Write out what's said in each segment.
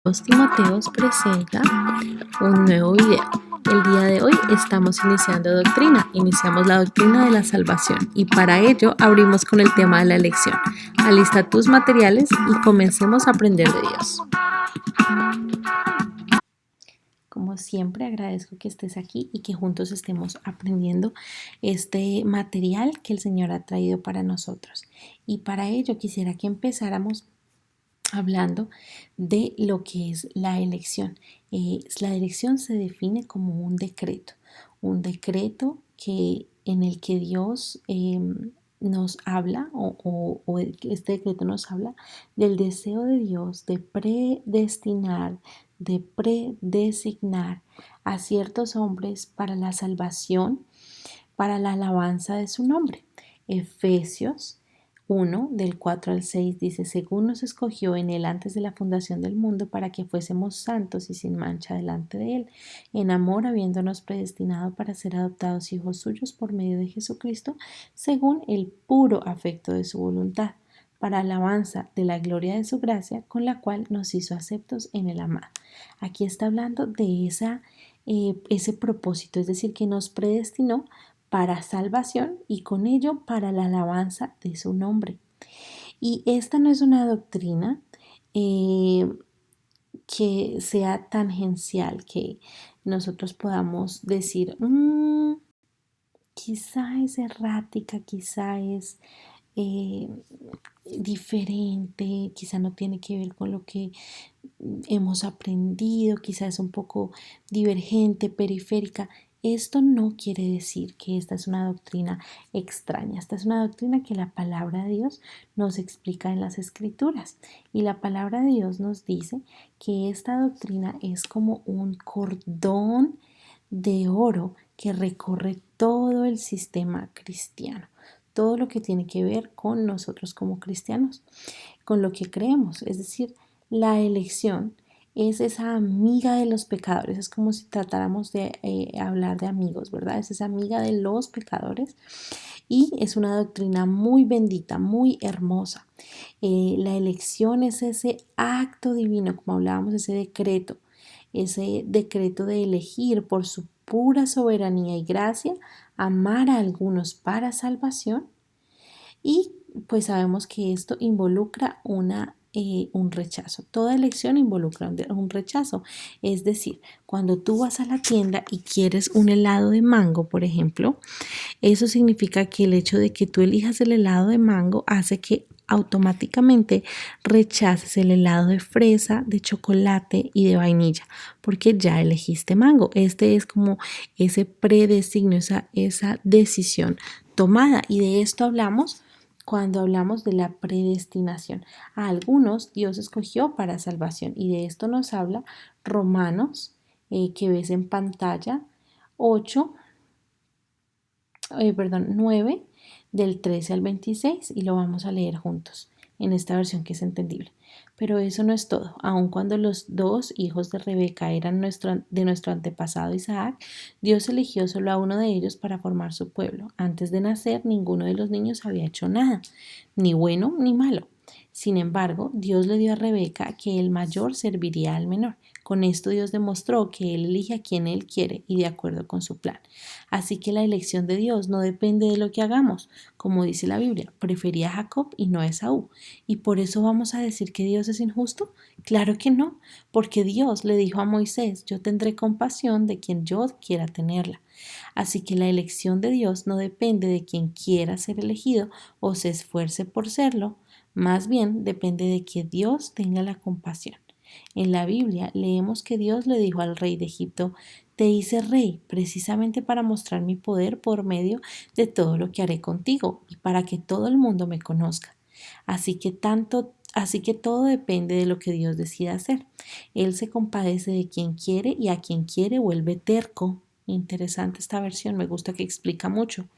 Los Timoteos presenta un nuevo video. El día de hoy estamos iniciamos la doctrina de la salvación y para ello abrimos con el tema de la elección. Alista tus materiales y comencemos a aprender de Dios. Como siempre agradezco que estés aquí y que juntos estemos aprendiendo este material que el Señor ha traído para nosotros. Y para ello quisiera que empezáramos hablando de lo que es la elección. La elección se define como un decreto en el que Dios nos habla este decreto nos habla del deseo de Dios de predestinar, de predesignar a ciertos hombres para la salvación, para la alabanza de su nombre. Efesios 1, del 4 al 6 dice, según nos escogió en él antes de la fundación del mundo para que fuésemos santos y sin mancha delante de él, en amor habiéndonos predestinado para ser adoptados hijos suyos por medio de Jesucristo, según el puro afecto de su voluntad, para alabanza de la gloria de su gracia, con la cual nos hizo aceptos en el amado. Aquí está hablando de ese propósito, es decir, que nos predestinó para salvación y con ello para la alabanza de su nombre. Y esta no es una doctrina que sea tangencial, que nosotros podamos decir, quizá es errática, quizá es diferente, quizá no tiene que ver con lo que hemos aprendido, quizá es un poco divergente, periférica. Esto no quiere decir que esta es una doctrina extraña. Esta es una doctrina que la palabra de Dios nos explica en las Escrituras. Y la palabra de Dios nos dice que esta doctrina es como un cordón de oro que recorre todo el sistema cristiano. Todo lo que tiene que ver con nosotros como cristianos, con lo que creemos. Es decir, la elección es esa amiga de los pecadores, es como si tratáramos de hablar de amigos, ¿verdad? Es esa amiga de los pecadores y es una doctrina muy bendita, muy hermosa. La elección es ese acto divino, como hablábamos, ese decreto de elegir por su pura soberanía y gracia, amar a algunos para salvación y pues sabemos que esto involucra un rechazo. Toda elección involucra un rechazo. Es decir, cuando tú vas a la tienda y quieres un helado de mango, por ejemplo, eso significa que el hecho de que tú elijas el helado de mango hace que automáticamente rechaces el helado de fresa, de chocolate y de vainilla, porque ya elegiste mango. Este es como ese predesignio, esa decisión tomada. Y de esto hablamos cuando hablamos de la predestinación. A algunos Dios escogió para salvación y de esto nos habla Romanos, que ves en pantalla, 9 del 13 al 26 y lo vamos a leer juntos en esta versión que es entendible. Pero eso no es todo. Aun cuando los dos hijos de Rebeca eran de nuestro antepasado Isaac, Dios eligió solo a uno de ellos para formar su pueblo. Antes de nacer, ninguno de los niños había hecho nada, ni bueno ni malo. Sin embargo, Dios le dio a Rebeca que el mayor serviría al menor. Con esto Dios demostró que Él elige a quien Él quiere y de acuerdo con su plan. Así que la elección de Dios no depende de lo que hagamos. Como dice la Biblia, prefería a Jacob y no a Esaú. ¿Y por eso vamos a decir que Dios es injusto? Claro que no, porque Dios le dijo a Moisés, yo tendré compasión de quien yo quiera tenerla. Así que la elección de Dios no depende de quien quiera ser elegido o se esfuerce por serlo, más bien depende de que Dios tenga la compasión. En la Biblia leemos que Dios le dijo al rey de Egipto, te hice rey precisamente para mostrar mi poder por medio de todo lo que haré contigo y para que todo el mundo me conozca. Así que todo depende de lo que Dios decida hacer. Él se compadece de quien quiere y a quien quiere vuelve terco. Interesante esta versión, me gusta que explica mucho.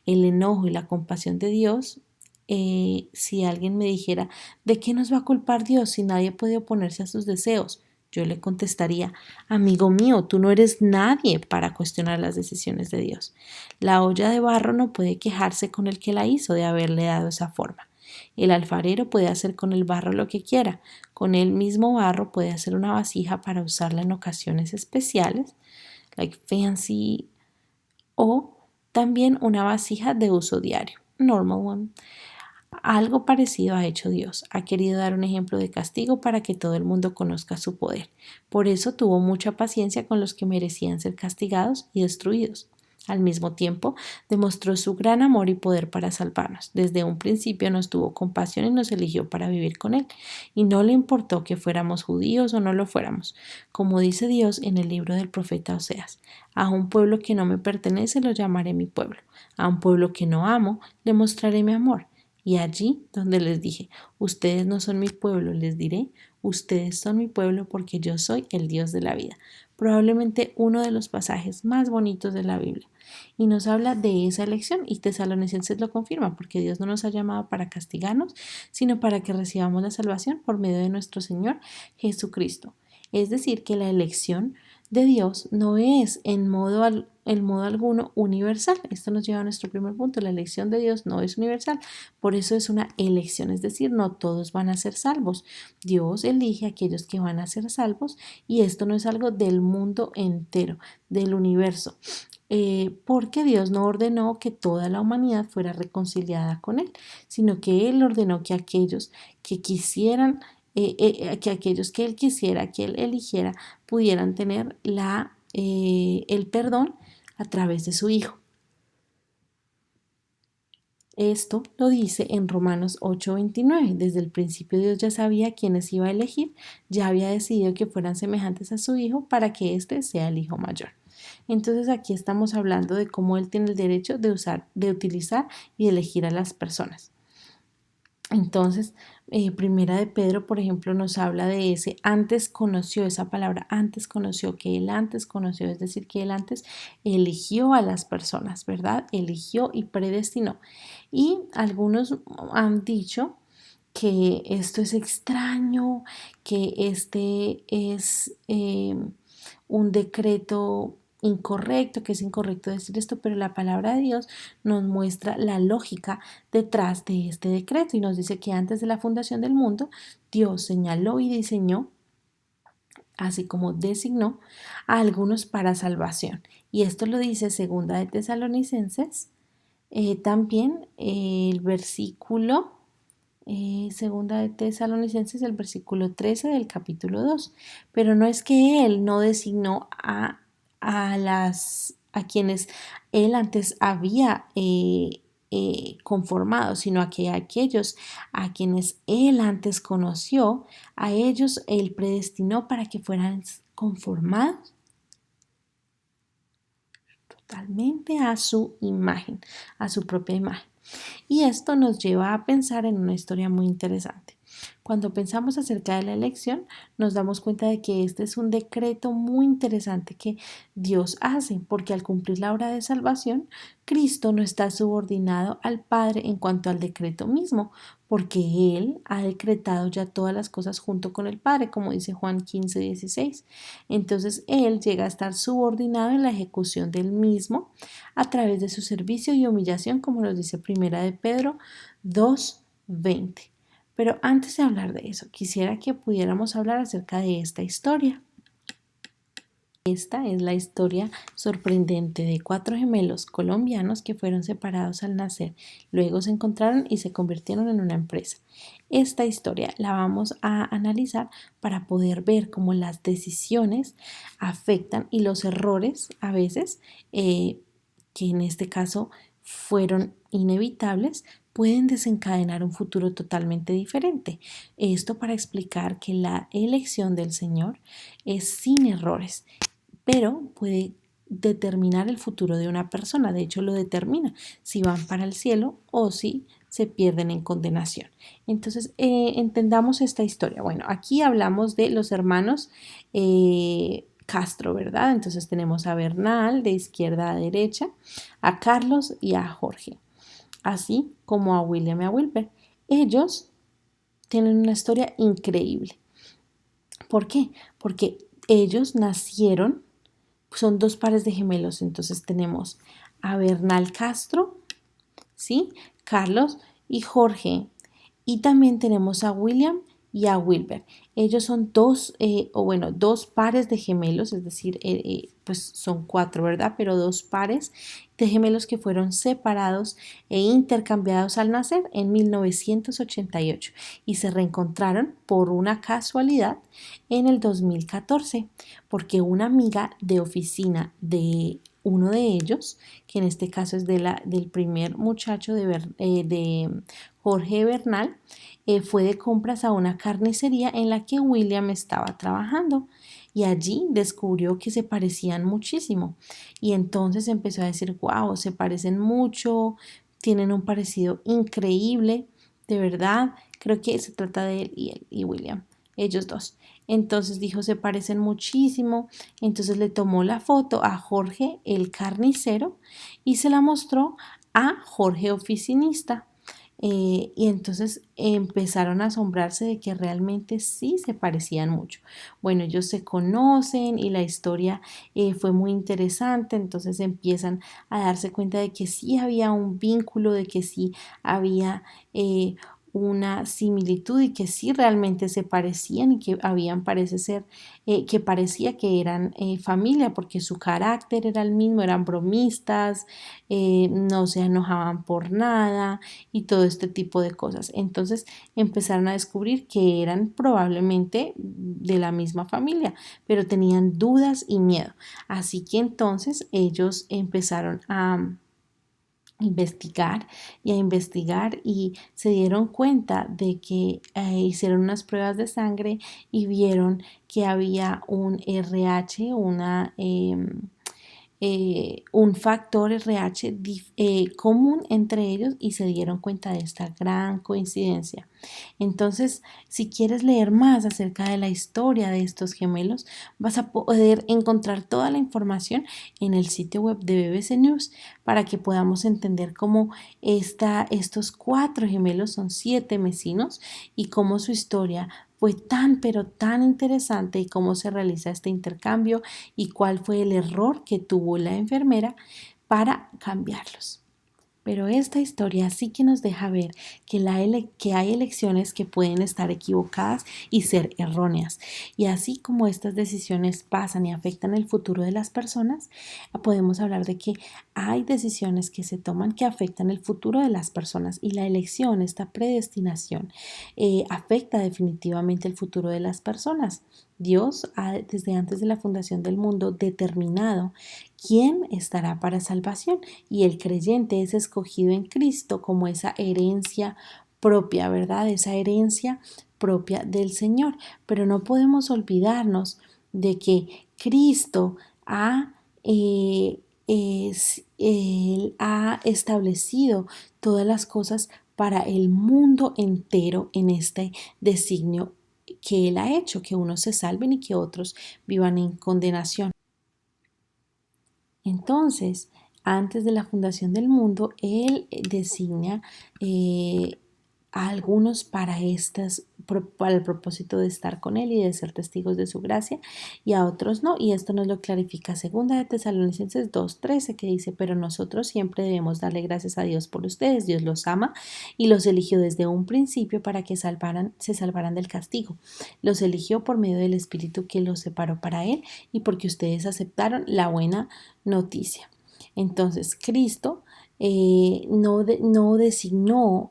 El enojo y la compasión de Dios, si alguien me dijera, ¿de qué nos va a culpar Dios si nadie puede oponerse a sus deseos? Yo le contestaría, amigo mío, tú no eres nadie para cuestionar las decisiones de Dios. La olla de barro no puede quejarse con el que la hizo de haberle dado esa forma. El alfarero puede hacer con el barro lo que quiera. Con el mismo barro puede hacer una vasija para usarla en ocasiones especiales, like fancy, o también una vasija de uso diario, normal one. Algo parecido ha hecho Dios. Ha querido dar un ejemplo de castigo para que todo el mundo conozca su poder. Por eso tuvo mucha paciencia con los que merecían ser castigados y destruidos. Al mismo tiempo, demostró su gran amor y poder para salvarnos. Desde un principio nos tuvo compasión y nos eligió para vivir con Él. Y no le importó que fuéramos judíos o no lo fuéramos. Como dice Dios en el libro del profeta Oseas, a un pueblo que no me pertenece lo llamaré mi pueblo. A un pueblo que no amo le mostraré mi amor. Y allí donde les dije, ustedes no son mi pueblo, les diré, ustedes son mi pueblo porque yo soy el Dios de la vida. Probablemente uno de los pasajes más bonitos de la Biblia. Y nos habla de esa elección y Tesalonicenses lo confirma porque Dios no nos ha llamado para castigarnos, sino para que recibamos la salvación por medio de nuestro Señor Jesucristo. Es decir, que la elección de Dios no es en modo alguno universal. Esto nos lleva a nuestro primer punto. La elección de Dios no es universal. Por eso es una elección, es decir, no todos van a ser salvos. Dios elige a aquellos que van a ser salvos y esto no es algo del mundo entero, del universo. Porque Dios no ordenó que toda la humanidad fuera reconciliada con Él, sino que Él ordenó que aquellos que quisieran que aquellos que Él quisiera, que Él eligiera, pudieran tener el perdón a través de su Hijo. Esto lo dice en Romanos 8:29. Desde el principio Dios ya sabía quiénes iba a elegir, ya había decidido que fueran semejantes a su Hijo para que éste sea el Hijo mayor. Entonces aquí estamos hablando de cómo Él tiene el derecho de utilizar y elegir a las personas. Entonces, Primera de Pedro, por ejemplo, nos habla de ese antes conoció, esa palabra antes conoció, que Él antes conoció, es decir, que Él antes eligió a las personas, ¿verdad? Eligió y predestinó. Y algunos han dicho que esto es extraño, que este es un decreto incorrecto, que es incorrecto decir esto, pero la palabra de Dios nos muestra la lógica detrás de este decreto y nos dice que antes de la fundación del mundo, Dios señaló y diseñó, así como designó a algunos para salvación. Y esto lo dice segunda de Tesalonicenses, también el versículo segunda de Tesalonicenses, el versículo 13 del capítulo 2. Pero no es que Él no designó a quienes Él antes había conformado, sino a que aquellos a quienes Él antes conoció, a ellos Él predestinó para que fueran conformados totalmente a su imagen, a su propia imagen. Y esto nos lleva a pensar en una historia muy interesante. Cuando pensamos acerca de la elección, nos damos cuenta de que este es un decreto muy interesante que Dios hace, porque al cumplir la obra de salvación, Cristo no está subordinado al Padre en cuanto al decreto mismo, porque Él ha decretado ya todas las cosas junto con el Padre, como dice Juan 15:16. Entonces Él llega a estar subordinado en la ejecución del mismo a través de su servicio y humillación, como nos dice Primera de Pedro 2:20. Pero antes de hablar de eso, quisiera que pudiéramos hablar acerca de esta historia. Esta es la historia sorprendente de 4 gemelos colombianos que fueron separados al nacer, luego se encontraron y se convirtieron en una empresa. Esta historia la vamos a analizar para poder ver cómo las decisiones afectan y los errores a veces, que en este caso fueron inevitables, pueden desencadenar un futuro totalmente diferente. Esto para explicar que la elección del Señor es sin errores, pero puede determinar el futuro de una persona. De hecho, lo determina si van para el cielo o si se pierden en condenación. Entonces, entendamos esta historia. Bueno, aquí hablamos de los hermanos Castro, ¿verdad? Entonces tenemos a Bernal de izquierda a derecha, a Carlos y a Jorge, así como a William y a Wilber. Ellos tienen una historia increíble. ¿Por qué? Porque ellos nacieron, son 2 pares de gemelos, entonces tenemos a Bernal Castro, ¿sí? Carlos y Jorge. Y también tenemos a William y a Wilber. Ellos son dos pares de gemelos, es decir, pues son cuatro, ¿verdad? Pero dos pares de gemelos que fueron separados e intercambiados al nacer en 1988 y se reencontraron por una casualidad en el 2014, porque una amiga de oficina de uno de ellos, que en este caso es del primer muchacho de Jorge Bernal, fue de compras a una carnicería en la que William estaba trabajando y allí descubrió que se parecían muchísimo y entonces empezó a decir, wow, se parecen mucho, tienen un parecido increíble, de verdad, creo que se trata de él y William, ellos dos. Entonces dijo, se parecen muchísimo, entonces le tomó la foto a Jorge el carnicero y se la mostró a Jorge oficinista. Y entonces empezaron a asombrarse de que realmente sí se parecían mucho. Bueno, ellos se conocen y la historia fue muy interesante, entonces empiezan a darse cuenta de que sí había un vínculo, de que sí había una similitud y que sí realmente se parecían y que habían, parece ser, que parecía que eran familia porque su carácter era el mismo, eran bromistas, no se enojaban por nada y todo este tipo de cosas. Entonces empezaron a descubrir que eran probablemente de la misma familia, pero tenían dudas y miedo. Así que entonces ellos empezaron a investigar y se dieron cuenta de que hicieron unas pruebas de sangre y vieron que había un RH, un factor RH común entre ellos y se dieron cuenta de esta gran coincidencia. Entonces, si quieres leer más acerca de la historia de estos gemelos, vas a poder encontrar toda la información en el sitio web de BBC News para que podamos entender cómo estos cuatro gemelos son siete vecinos y cómo su historia fue tan pero tan interesante y cómo se realiza este intercambio y cuál fue el error que tuvo la enfermera para cambiarlos. Pero esta historia sí que nos deja ver que hay elecciones que pueden estar equivocadas y ser erróneas. Y así como estas decisiones pasan y afectan el futuro de las personas, podemos hablar de que hay decisiones que se toman que afectan el futuro de las personas y la elección, esta predestinación, afecta definitivamente el futuro de las personas. Dios ha, desde antes de la fundación del mundo, determinado quién estará para salvación y el creyente es escogido en Cristo como esa herencia propia, ¿verdad? Esa herencia propia del Señor. Pero no podemos olvidarnos de que Cristo Él ha establecido todas las cosas para el mundo entero en este designio que Él ha hecho, que unos se salven y que otros vivan en condenación. Entonces, antes de la fundación del mundo, Él designa a algunos para el propósito de estar con Él y de ser testigos de su gracia, y a otros no. Y esto nos lo clarifica Segunda de Tesalonicenses 2:13, que dice, pero nosotros siempre debemos darle gracias a Dios por ustedes. Dios los ama y los eligió desde un principio para que se salvaran del castigo. Los eligió por medio del Espíritu que los separó para Él y porque ustedes aceptaron la buena noticia. Entonces, Cristo no designó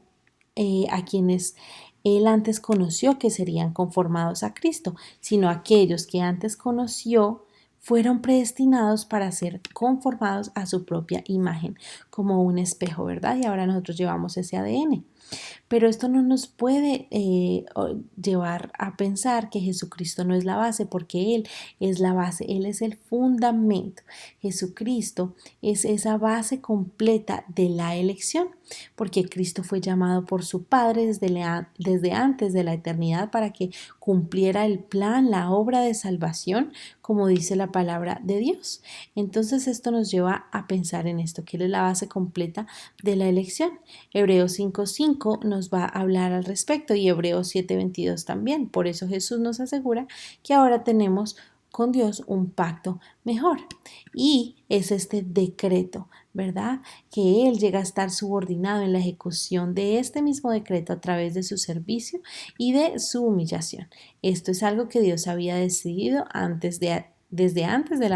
a quienes Él antes conoció que serían conformados a Cristo, sino aquellos que antes conoció fueron predestinados para ser conformados a su propia imagen, como un espejo, ¿verdad? Y ahora nosotros llevamos ese ADN. Pero esto no nos puede llevar a pensar que Jesucristo no es la base, porque Él es la base, Él es el fundamento. Jesucristo es esa base completa de la elección, porque Cristo fue llamado por su Padre desde antes de la eternidad para que cumpliera el plan, la obra de salvación, como dice la palabra de Dios. Entonces esto nos lleva a pensar en esto, que Él es la base completa de la elección. Hebreos 5:5 nos va a hablar al respecto y Hebreos 7:22 también. Por eso Jesús nos asegura que ahora tenemos con Dios un pacto mejor. Y es este decreto, ¿verdad? Que Él llega a estar subordinado en la ejecución de este mismo decreto a través de su servicio y de su humillación. Esto es algo que Dios había decidido desde antes de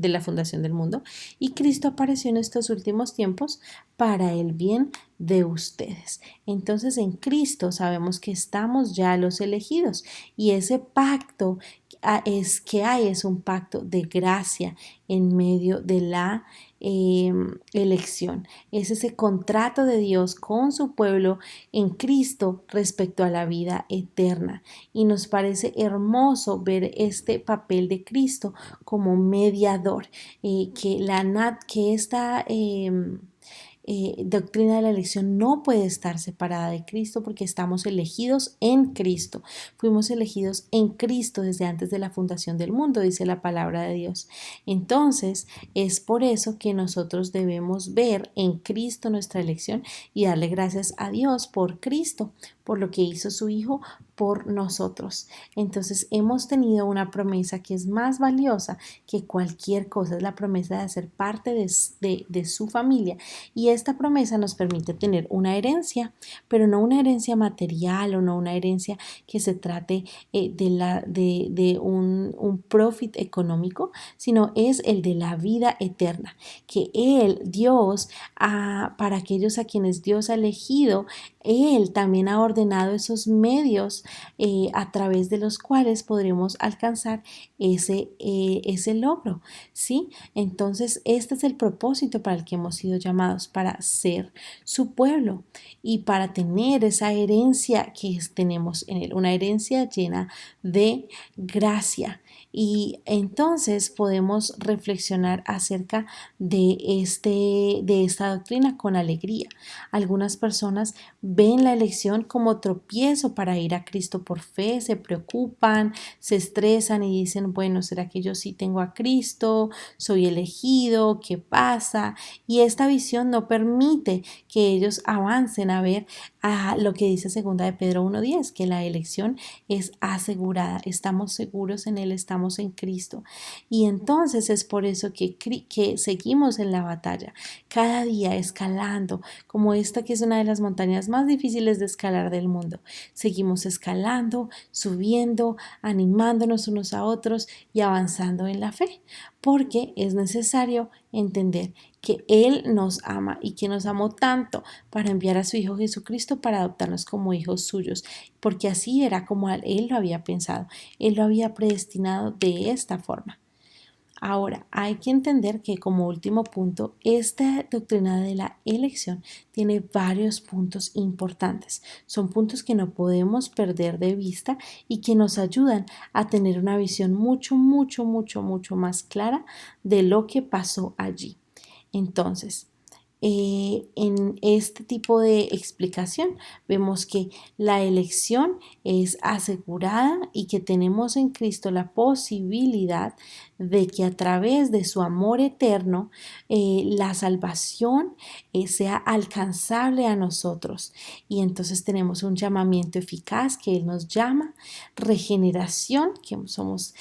la fundación del mundo, y Cristo apareció en estos últimos tiempos para el bien de ustedes. Entonces en Cristo sabemos que estamos ya los elegidos, y ese pacto es un pacto de gracia en medio de la elección. Es ese contrato de Dios con su pueblo en Cristo respecto a la vida eterna. Y nos parece hermoso ver este papel de Cristo como mediador, que esta doctrina de la elección no puede estar separada de Cristo, porque estamos elegidos en Cristo. Fuimos elegidos en Cristo desde antes de la fundación del mundo, dice la palabra de Dios. Entonces, es por eso que nosotros debemos ver en Cristo nuestra elección y darle gracias a Dios por Cristo, por lo que hizo su Hijo por nosotros. Entonces hemos tenido una promesa que es más valiosa que cualquier cosa, es la promesa de ser parte de su familia, y esta promesa nos permite tener una herencia, pero no una herencia material o no una herencia que se trate de un profit económico, sino es el de la vida eterna, que Dios, para aquellos a quienes Dios ha elegido, Él también ha ordenado esos medios a través de los cuales podremos alcanzar ese logro, ¿sí? Entonces, este es el propósito para el que hemos sido llamados, para ser su pueblo y para tener esa herencia que tenemos en Él, una herencia llena de gracia. Y entonces podemos reflexionar acerca de esta doctrina con alegría. Algunas personas ven la elección como tropiezo para ir a Cristo por fe, se preocupan, se estresan y dicen, bueno, ¿será que yo sí tengo a Cristo? ¿Soy elegido? ¿Qué pasa? Y esta visión no permite que ellos avancen a ver a lo que dice 2 de Pedro 1:10, que la elección es asegurada, estamos seguros en Él, estamos en Cristo. Y entonces es por eso que seguimos en la batalla, cada día escalando, como esta que es una de las montañas más difíciles de escalar del mundo. Seguimos escalando, subiendo, animándonos unos a otros y avanzando en la fe, porque es necesario entender que Él nos ama y que nos amó tanto para enviar a su Hijo Jesucristo para adoptarnos como hijos suyos, porque así era como Él lo había pensado, Él lo había predestinado de esta forma. Ahora, hay que entender que como último punto, esta doctrina de la elección tiene varios puntos importantes. Son puntos que no podemos perder de vista y que nos ayudan a tener una visión mucho más clara de lo que pasó allí. Entonces, en este tipo de explicación vemos que la elección es asegurada y que tenemos en Cristo la posibilidad de que a través de su amor eterno la salvación sea alcanzable a nosotros, y entonces tenemos un llamamiento eficaz que Él nos llama, regeneración, que somos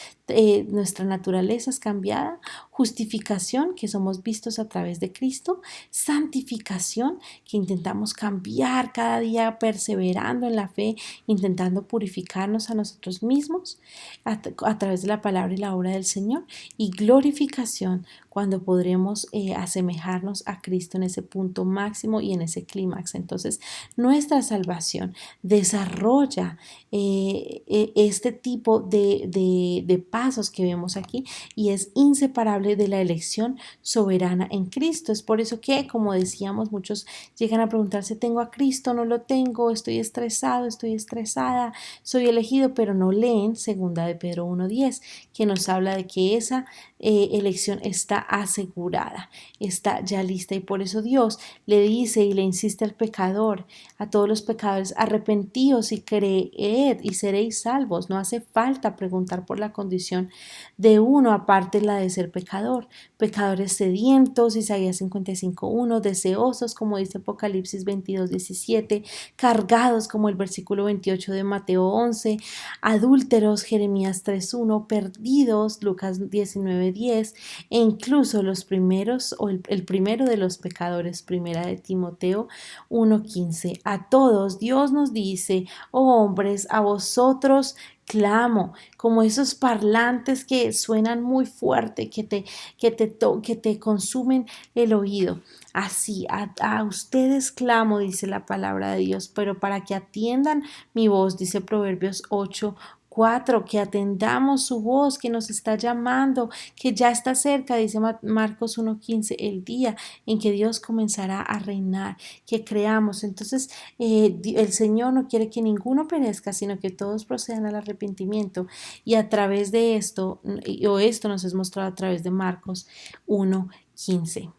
nuestra naturaleza es cambiada, justificación, que somos vistos a través de Cristo, santificación, que intentamos cambiar cada día perseverando en la fe, intentando purificarnos a nosotros mismos a través de la palabra y la obra del Señor, y glorificación, cuando podremos asemejarnos a Cristo en ese punto máximo y en ese clímax. Entonces, nuestra salvación desarrolla este tipo de pasos que vemos aquí, y es inseparable de la elección soberana en Cristo. Es por eso que, como decíamos, muchos llegan a preguntarse, ¿tengo a Cristo? ¿No lo tengo? ¿Estoy estresado? ¿Estoy estresada? ¿Soy elegido? Pero no leen 2 de Pedro 1:10, que nos habla de que esa elección está asegurada, está ya lista, y por eso Dios le dice y le insiste al pecador, a todos los pecadores, arrepentíos y creed y seréis salvos. No hace falta preguntar por la condición de uno aparte la de ser pecador. Pecadores sedientos, Isaías 55:1, 21, deseosos como dice Apocalipsis 22, 17, cargados como el versículo 28 de Mateo 11, adúlteros Jeremías 3:1, perdidos Lucas 19:10 e incluso los primeros o el primero de los pecadores, primera de Timoteo 1:15. A todos Dios nos dice: oh hombres, a vosotros clamo, como esos parlantes que suenan muy fuerte, que te consumen el oído. Así, a ustedes clamo, dice la palabra de Dios, pero para que atiendan mi voz, dice Proverbios 8:4, que atendamos su voz, que nos está llamando, que ya está cerca, dice Marcos 1:15, el día en que Dios comenzará a reinar, que creamos. Entonces, el Señor no quiere que ninguno perezca, sino que todos procedan al arrepentimiento. Y a través de esto, o esto nos es mostrado a través de Marcos 1:15.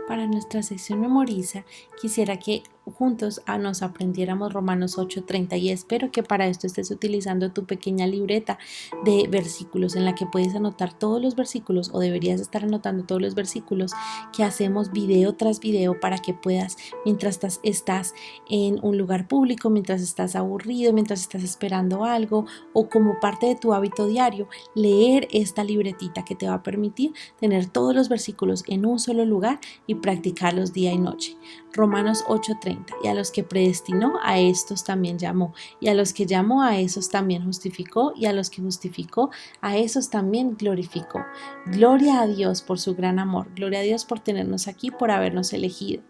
Para nuestra sección Memoriza, quisiera que juntos nos aprendiéramos Romanos 8:30 y espero que para esto estés utilizando tu pequeña libreta de versículos en la que puedes anotar todos los versículos o deberías estar anotando todos los versículos que hacemos video tras video para que puedas, mientras estás en un lugar público, mientras estás aburrido, mientras estás esperando algo o como parte de tu hábito diario, leer esta libretita que te va a permitir tener todos los versículos en un solo lugar y practicarlos día y noche. Romanos 8:30, y a los que predestinó, a estos también llamó, y a los que llamó, a esos también justificó, y a los que justificó, a esos también glorificó. Gloria a Dios por su gran amor, gloria a Dios por tenernos aquí, por habernos elegido.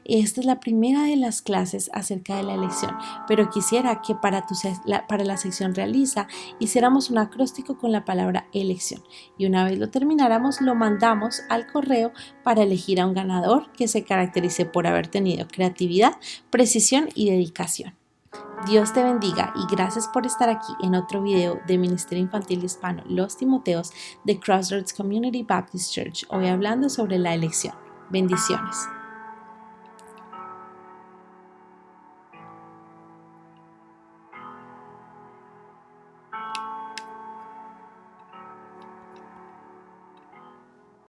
Esta es la primera de las clases acerca de la elección, pero quisiera que para la sección Realiza hiciéramos un acróstico con la palabra elección y una vez lo termináramos lo mandamos al correo para elegir a un ganador que se caracterice por haber tenido creatividad, precisión y dedicación. Dios te bendiga y gracias por estar aquí en otro video de Ministerio Infantil Hispano Los Timoteos de Crossroads Community Baptist Church, hoy hablando sobre la elección. Bendiciones.